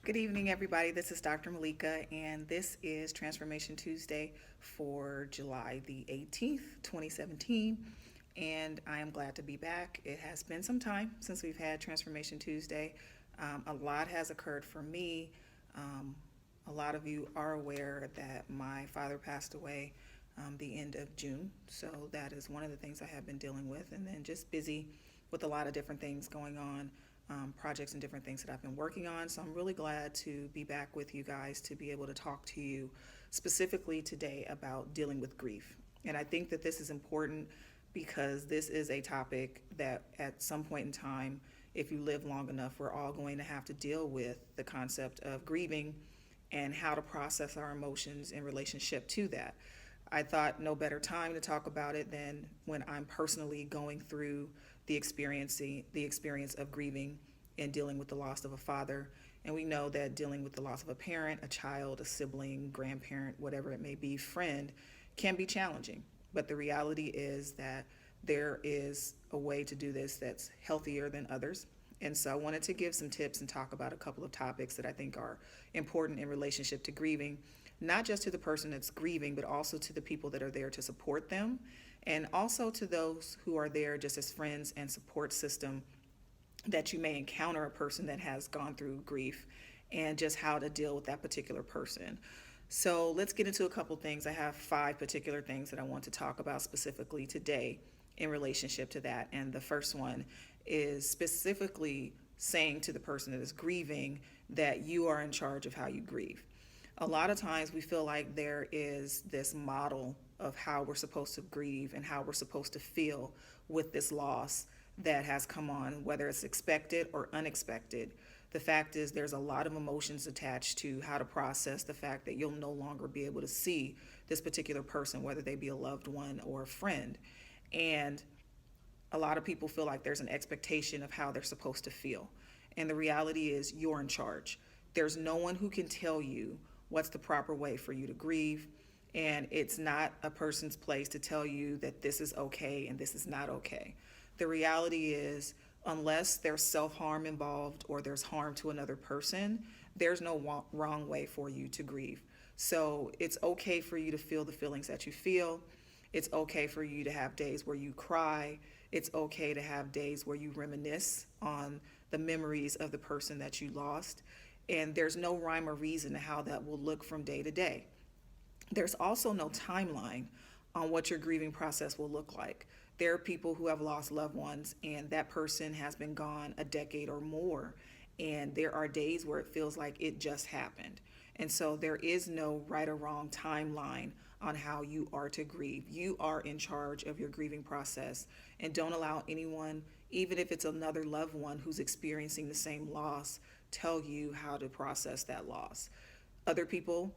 Good evening, everybody. This is Dr. Malika, and this is Transformation Tuesday for July the 18th, 2017. And I am glad to be back. It has been some time since we've had Transformation Tuesday. A lot has occurred for me. Um, a lot of you are aware that my father passed away the end of June. So that is one of the things I have been dealing with. And then just busy with a lot of different things going on, projects and different things that I've been working on. So I'm really glad to be back with you guys to be able to talk to you specifically today about dealing with grief. And I think that this is important because this is a topic that at some point in time, if you live long enough, we're all going to have to deal with the concept of grieving and how to process our emotions in relationship to that. I thought no better time to talk about it than when I'm personally going through the experience of grieving and dealing with the loss of a father. And we know that dealing with the loss of a parent, a child, a sibling, grandparent, whatever it may be, friend, can be challenging. But the reality is that there is a way to do this that's healthier than others. And so I wanted to give some tips and talk about a couple of topics that I think are important in relationship to grieving, not just to the person that's grieving, but also to the people that are there to support them, and also to those who are there just as friends and support system that you may encounter a person that has gone through grief and just how to deal with that particular person. So let's get into a couple things. I have 5 particular things that I want to talk about specifically today in relationship to that. And the first one is specifically saying to the person that is grieving that you are in charge of how you grieve. A lot of times we feel like there is this model of how we're supposed to grieve and how we're supposed to feel with this loss that has come on, whether it's expected or unexpected. The fact is, there's a lot of emotions attached to how to process the fact that you'll no longer be able to see this particular person, whether they be a loved one or a friend. And a lot of people feel like there's an expectation of how they're supposed to feel. And the reality is, you're in charge. There's no one who can tell you what's the proper way for you to grieve. And it's not a person's place to tell you that this is okay and this is not okay. The reality is, unless there's self harm involved or there's harm to another person, there's no wrong way for you to grieve. So it's okay for you to feel the feelings that you feel. It's okay for you to have days where you cry. It's okay to have days where you reminisce on the memories of the person that you lost. And there's no rhyme or reason to how that will look from day to day. There's also no timeline on what your grieving process will look like. There are people who have lost loved ones, and that person has been gone a decade or more. And there are days where it feels like it just happened. And so there is no right or wrong timeline on how you are to grieve. You are in charge of your grieving process, and don't allow anyone, even if it's another loved one who's experiencing the same loss, tell you how to process that loss. Other people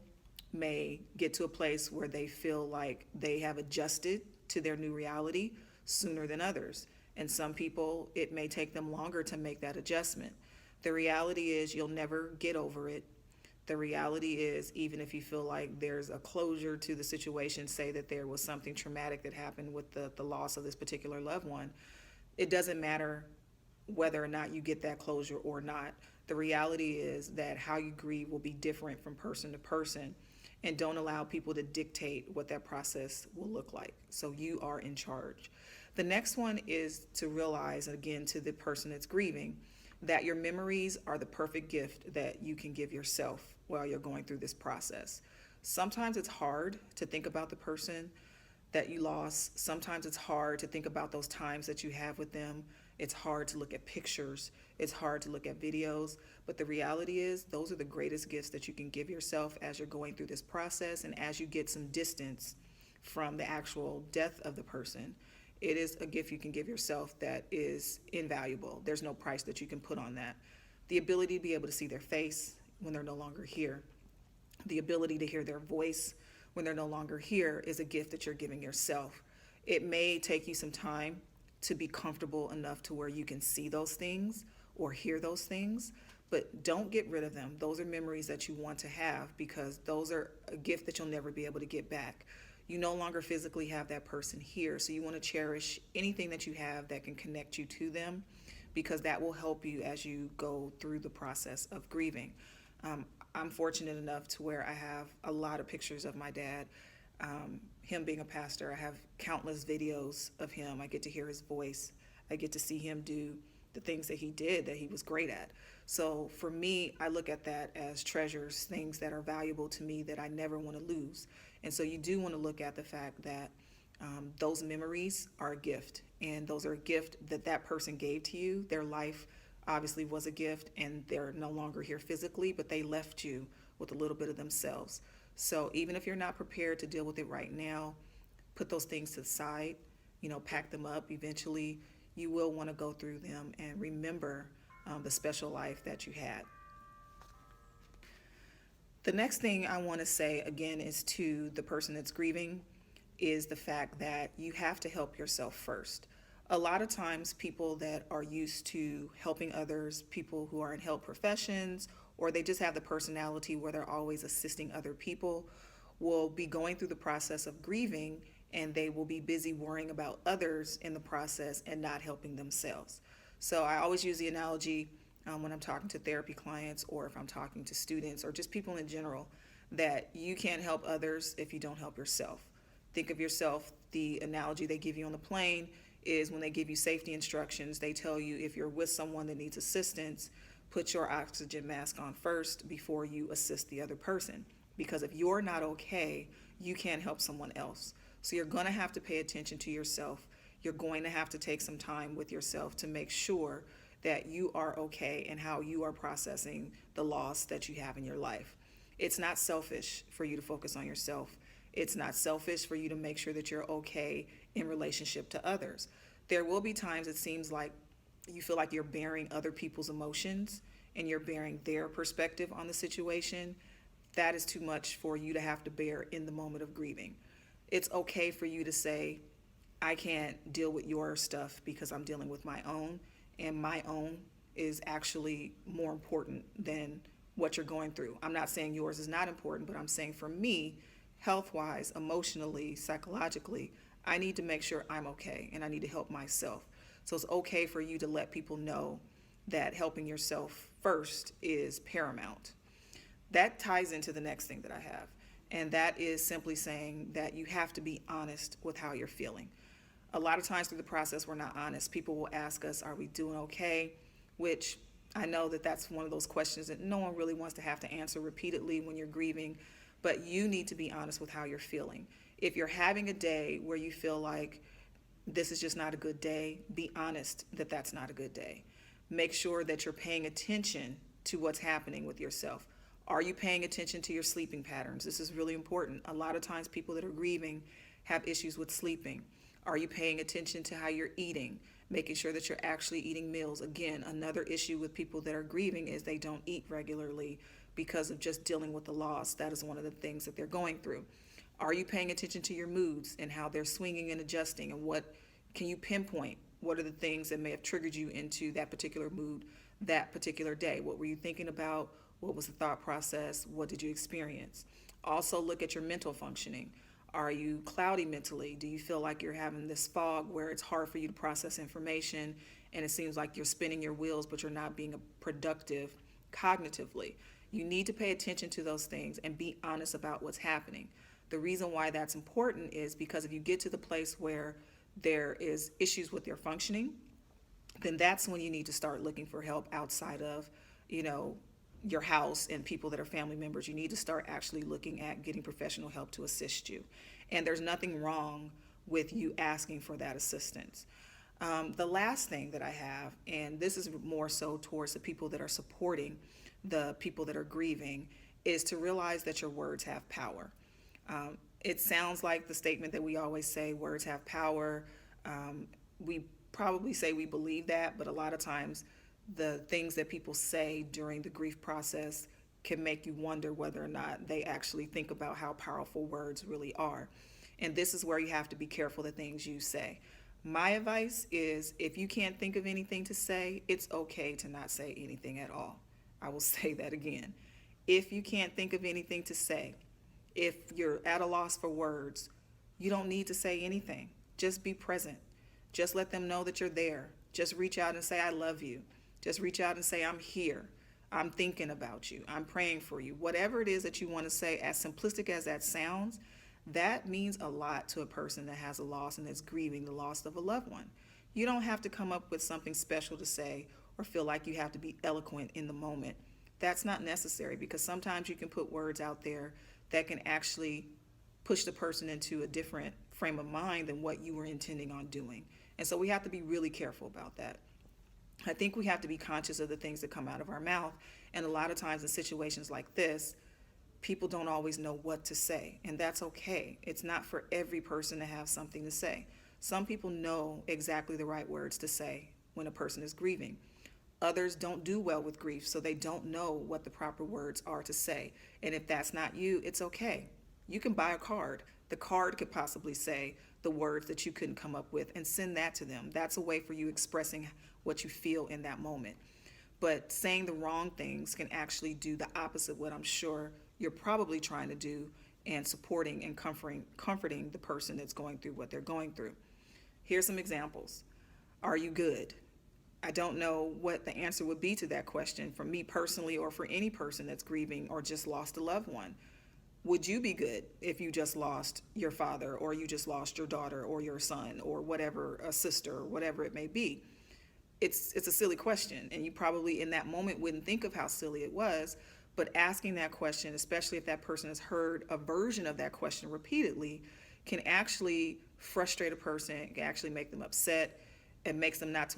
may get to a place where they feel like they have adjusted to their new reality sooner than others. And some people, it may take them longer to make that adjustment. The reality is, you'll never get over it. The reality is, even if you feel like there's a closure to the situation, say that there was something traumatic that happened with the loss of this particular loved one, it doesn't matter whether or not you get that closure or not. The reality is that how you grieve will be different from person to person, and don't allow people to dictate what that process will look like. So you are in charge. The next one is to realize, again, to the person that's grieving, that your memories are the perfect gift that you can give yourself while you're going through this process. Sometimes it's hard to think about the person that you lost. Sometimes it's hard to think about those times that you have with them. It's hard to look at pictures. It's hard to look at videos. But the reality is, those are the greatest gifts that you can give yourself as you're going through this process and as you get some distance from the actual death of the person. It is a gift you can give yourself that is invaluable. There's no price that you can put on that. The ability to be able to see their face when they're no longer here, the ability to hear their voice when they're no longer here, is a gift that you're giving yourself. It may take you some time to be comfortable enough to where you can see those things or hear those things, but don't get rid of them. Those are memories that you want to have, because those are a gift that you'll never be able to get back. You no longer physically have that person here, so you want to cherish anything that you have that can connect you to them, because that will help you as you go through the process of grieving. I'm fortunate enough to where I have a lot of pictures of my dad. Him being a pastor, I have countless videos of him. I get to hear his voice. I get to see him do the things that he did that he was great at. So for me, I look at that as treasures, things that are valuable to me that I never want to lose. And so you do want to look at the fact that those memories are a gift, and those are a gift that that person gave to you. Their life obviously was a gift, and they're no longer here physically, but they left you with a little bit of themselves. So even if you're not prepared to deal with it right now, put those things to the side, pack them up. Eventually, you will want to go through them and remember the special life that you had. The next thing I want to say again is to the person that's grieving is the fact that you have to help yourself first. A lot of times, people that are used to helping others, people who are in help professions, or they just have the personality where they're always assisting other people, will be going through the process of grieving, and they will be busy worrying about others in the process and not helping themselves. So I always use the analogy when I'm talking to therapy clients, or if I'm talking to students, or just people in general, that you can't help others if you don't help yourself. Think of yourself, the analogy they give you on the plane is when they give you safety instructions, they tell you if you're with someone that needs assistance, put your oxygen mask on first before you assist the other person. Because if you're not okay, you can't help someone else. So you're going to have to pay attention to yourself. You're going to have to take some time with yourself to make sure that you are okay and how you are processing the loss that you have in your life. It's not selfish for you to focus on yourself. It's not selfish for you to make sure that you're okay in relationship to others. There will be times it seems like you feel like you're bearing other people's emotions and you're bearing their perspective on the situation. That is too much for you to have to bear in the moment of grieving. It's okay for you to say, I can't deal with your stuff because I'm dealing with my own, and my own is actually more important than what you're going through. I'm not saying yours is not important, but I'm saying for me, health-wise, emotionally, psychologically, I need to make sure I'm okay and I need to help myself. So it's okay for you to let people know that helping yourself first is paramount. That ties into the next thing that I have, and that is simply saying that you have to be honest with how you're feeling. A lot of times through the process, we're not honest. People will ask us, are we doing okay? Which I know that that's one of those questions that no one really wants to have to answer repeatedly when you're grieving, but you need to be honest with how you're feeling. If you're having a day where you feel like this is just not a good day, be honest that that's not a good day. Make sure that you're paying attention to what's happening with yourself. Are you paying attention to your sleeping patterns? This is really important. A lot of times people that are grieving have issues with sleeping. Are you paying attention to how you're eating? Making sure that you're actually eating meals. Again, another issue with people that are grieving is they don't eat regularly because of just dealing with the loss. That is one of the things that they're going through. Are you paying attention to your moods and how they're swinging and adjusting, and what can you pinpoint? What are the things that may have triggered you into that particular mood that particular day? What were you thinking about? What was the thought process? What did you experience? Also look at your mental functioning. Are you cloudy mentally? Do you feel like you're having this fog where it's hard for you to process information and it seems like you're spinning your wheels but you're not being productive cognitively? You need to pay attention to those things and be honest about what's happening. The reason why that's important is because if you get to the place where there is issues with your functioning, then that's when you need to start looking for help outside of, your house and people that are family members. You need to start actually looking at getting professional help to assist you. And there's nothing wrong with you asking for that assistance. The last thing that I have, and this is more so towards the people that are supporting the people that are grieving, is to realize that your words have power. It sounds like the statement that we always say, words have power. We probably say we believe that, but a lot of times the things that people say during the grief process can make you wonder whether or not they actually think about how powerful words really are. And this is where you have to be careful the things you say. My advice is if you can't think of anything to say, it's okay to not say anything at all. I will say that again. If you can't think of anything to say, if you're at a loss for words, you don't need to say anything. Just be present. Just let them know that you're there. Just reach out and say, I love you. Just reach out and say, I'm here. I'm thinking about you. I'm praying for you. Whatever it is that you want to say, as simplistic as that sounds, that means a lot to a person that has a loss and is grieving the loss of a loved one. You don't have to come up with something special to say or feel like you have to be eloquent in the moment. That's not necessary, because sometimes you can put words out there that can actually push the person into a different frame of mind than what you were intending on doing. And so we have to be really careful about that. I think we have to be conscious of the things that come out of our mouth. And a lot of times in situations like this, people don't always know what to say. And that's okay. It's not for every person to have something to say. Some people know exactly the right words to say when a person is grieving. Others don't do well with grief, so they don't know what the proper words are to say. And if that's not you, it's okay. You can buy a card. The card could possibly say the words that you couldn't come up with and send that to them. That's a way for you expressing what you feel in that moment. But saying the wrong things can actually do the opposite of what I'm sure you're probably trying to do, and supporting and comforting the person that's going through what they're going through. Here's some examples. Are you good? I don't know what the answer would be to that question for me personally, or for any person that's grieving or just lost a loved one. Would you be good if you just lost your father, or you just lost your daughter or your son, or whatever, a sister, or whatever it may be? It's a silly question, and you probably in that moment wouldn't think of how silly it was, but asking that question, especially if that person has heard a version of that question repeatedly, can actually frustrate a person, can actually make them upset. It makes them not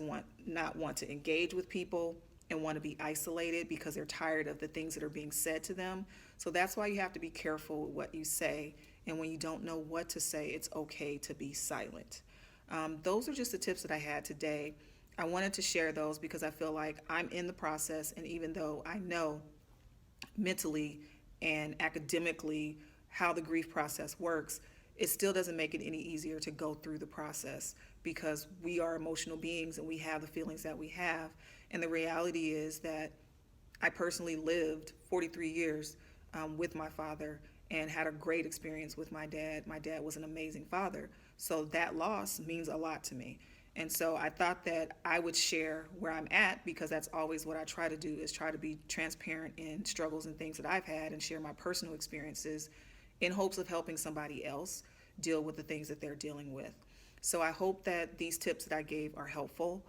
want to engage with people and want to be isolated because they're tired of the things that are being said to them. So that's why you have to be careful with what you say. And when you don't know what to say, it's okay to be silent. Those are just the tips that I had today. I wanted to share those because I feel like I'm in the process, and even though I know mentally and academically how the grief process works, it still doesn't make it any easier to go through the process, because we are emotional beings and we have the feelings that we have. And the reality is that I personally lived 43 years with my father and had a great experience with my dad. My dad was an amazing father. So that loss means a lot to me. And so I thought that I would share where I'm at, because that's always what I try to do, is try to be transparent in struggles and things that I've had and share my personal experiences in hopes of helping somebody else deal with the things that they're dealing with. So I hope that these tips that I gave are helpful.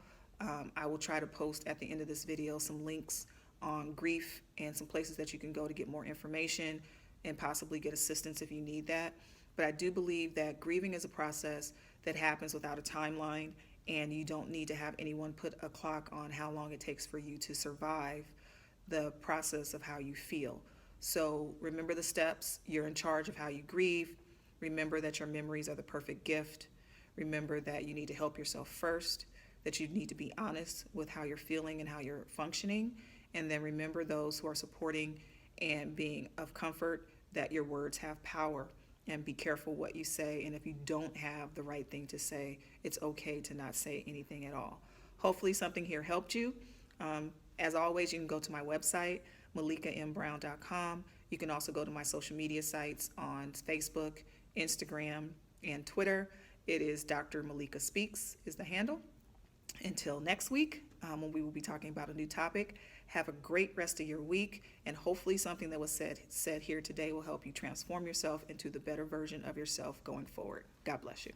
I will try to post at the end of this video some links on grief and some places that you can go to get more information and possibly get assistance if you need that. But I do believe that grieving is a process that happens without a timeline, and you don't need to have anyone put a clock on how long it takes for you to survive the process of how you feel. So remember the steps. You're in charge of how you grieve. Remember that your memories are the perfect gift. Remember that you need to help yourself first, that you need to be honest with how you're feeling and how you're functioning. And then remember those who are supporting and being of comfort, that your words have power. And be careful what you say. And if you don't have the right thing to say, it's okay to not say anything at all. Hopefully something here helped you. As always, you can go to my website, malikambrown.com. You can also go to my social media sites on Facebook, Instagram, and Twitter. It is Dr. Malika Speaks is the handle. Until next week, when we will be talking about a new topic, have a great rest of your week, and hopefully something that was said here today will help you transform yourself into the better version of yourself going forward. God bless you.